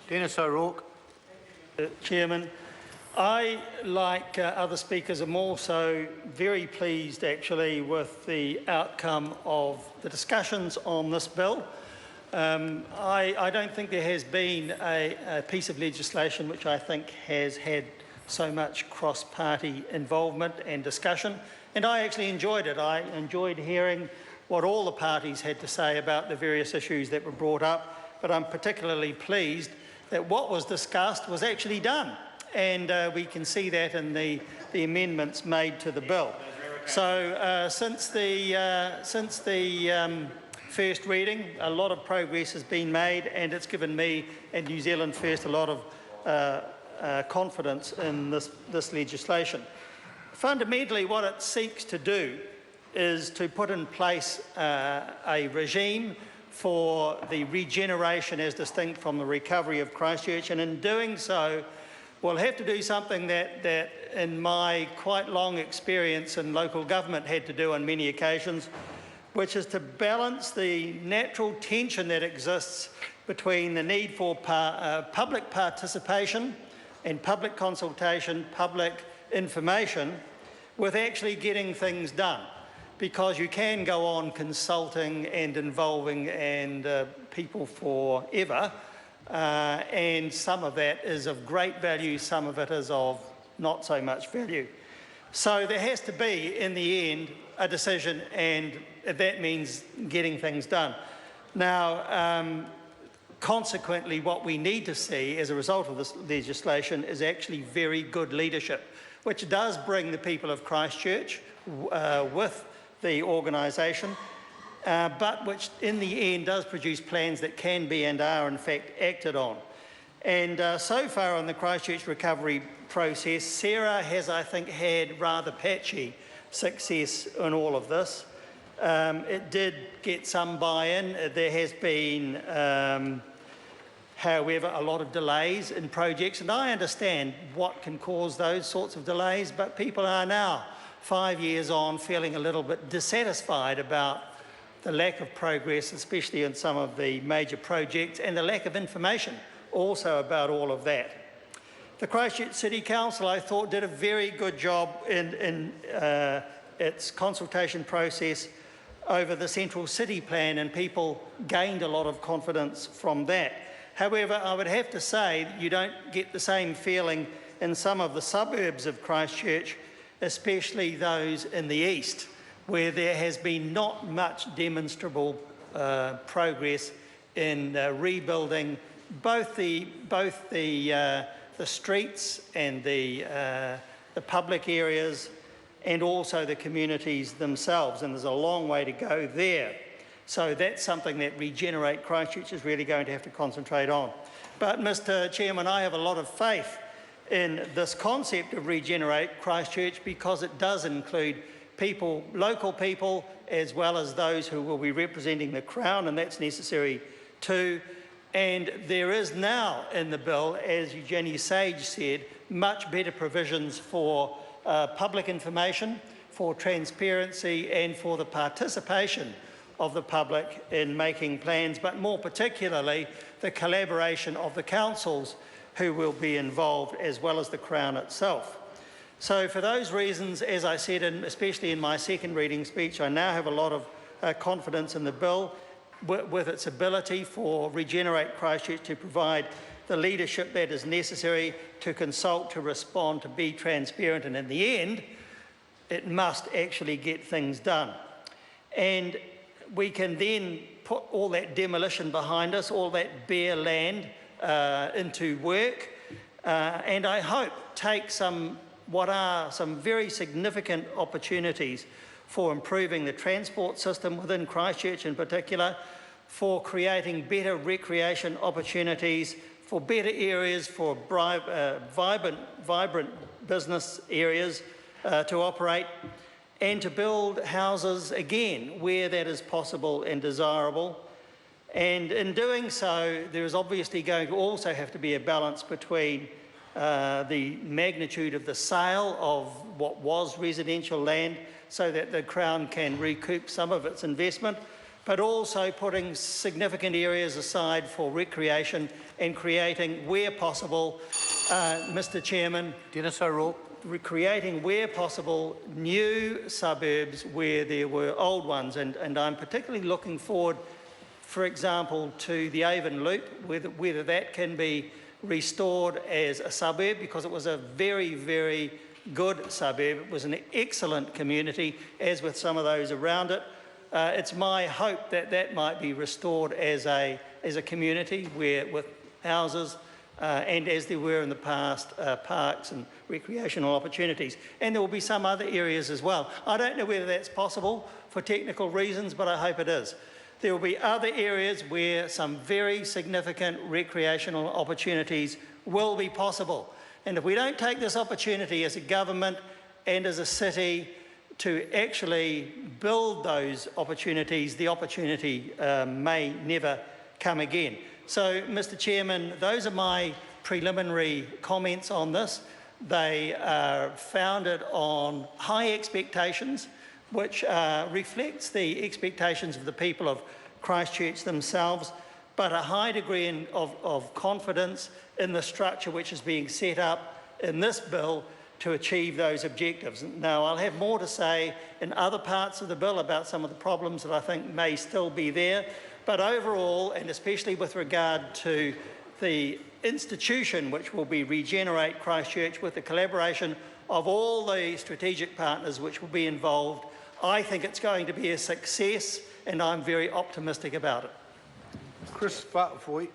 Dennis O'Rourke. Chairman, I, like other speakers, am also very pleased actually with the outcome of the discussions on this bill. I don't think there has been a piece of legislation which I think has had so much cross-party involvement and discussion, and I actually enjoyed it. I enjoyed hearing what all the parties had to say about the various issues that were brought up, but I'm particularly pleased that what was discussed was actually done, and we can see that in the amendments made to the bill. So since the first reading, a lot of progress has been made, and it's given me and New Zealand First a lot of confidence in this legislation. Fundamentally, what it seeks to do is to put in place a regime for the regeneration as distinct from the recovery of Christchurch, and in doing so we'll have to do something that in my quite long experience in local government had to do on many occasions, which is to balance the natural tension that exists between the need for public participation and public consultation, public information, with actually getting things done. Because you can go on consulting and involving people forever, and some of that is of great value, some of it is of not so much value. So there has to be, in the end, a decision, and that means getting things done. Now, consequently, what we need to see as a result of this legislation is actually very good leadership, which does bring the people of Christchurch with the organisation, but which in the end does produce plans that can be and are in fact acted on. And so far in the Christchurch recovery process, Sarah has, I think, had rather patchy success in all of this. It did get some buy-in. There has been, however, a lot of delays in projects, and I understand what can cause those sorts of delays, but people are now 5 years on feeling a little bit dissatisfied about the lack of progress, especially in some of the major projects, and the lack of information also about all of that. The Christchurch City Council, I thought, did a very good job in its consultation process over the central city plan, and people gained a lot of confidence from that. However, I would have to say you don't get the same feeling in some of the suburbs of Christchurch, especially those in the east, where there has been not much demonstrable progress in rebuilding both the streets and the public areas, and also the communities themselves, and there's a long way to go there. So that's something that Regenerate Christchurch is really going to have to concentrate on. But Mr. Chairman, I have a lot of faith in this concept of Regenerate Christchurch, because it does include people, local people, as well as those who will be representing the Crown, and that's necessary too. And there is now in the bill, as Eugenie Sage said, much better provisions for public information, for transparency, and for the participation of the public in making plans, but more particularly the collaboration of the councils who will be involved, as well as the Crown itself. So for those reasons, as I said, and especially in my second reading speech, I now have a lot of confidence in the bill with its ability for Regenerate Christchurch to provide the leadership that is necessary to consult, to respond, to be transparent, and in the end, it must actually get things done. And we can then put all that demolition behind us, all that bare land into work, and I hope take what are some very significant opportunities for improving the transport system within Christchurch in particular, for creating better recreation opportunities, for better areas, for vibrant business areas to operate, and to build houses again where that is possible and desirable. And in doing so, there is obviously going to also have to be a balance between the magnitude of the sale of what was residential land, so that the Crown can recoup some of its investment, but also putting significant areas aside for recreation and creating, where possible, Mr. Chairman, Dennis O'Rourke. creating, where possible, new suburbs where there were old ones. And I'm particularly looking forward, for example, to the Avon Loop, whether that can be restored as a suburb, because it was a very, very good suburb. It was an excellent community, as with some of those around it. It's my hope that that might be restored as a community with houses, and as there were in the past, parks and recreational opportunities. And there will be some other areas as well. I don't know whether that's possible for technical reasons, but I hope it is. There will be other areas where some very significant recreational opportunities will be possible. And if we don't take this opportunity as a government and as a city to actually build those opportunities, the opportunity may never come again. So, Mr. Chairman, those are my preliminary comments on this. They are founded on high expectations, which reflects the expectations of the people of Christchurch themselves, but a high degree of confidence in the structure which is being set up in this bill to achieve those objectives. Now, I'll have more to say in other parts of the bill about some of the problems that I think may still be there, but overall, and especially with regard to the institution which will be Regenerate Christchurch, with the collaboration of all the strategic partners which will be involved, I think it's going to be a success, and I'm very optimistic about it. Chris Wha'awhoi.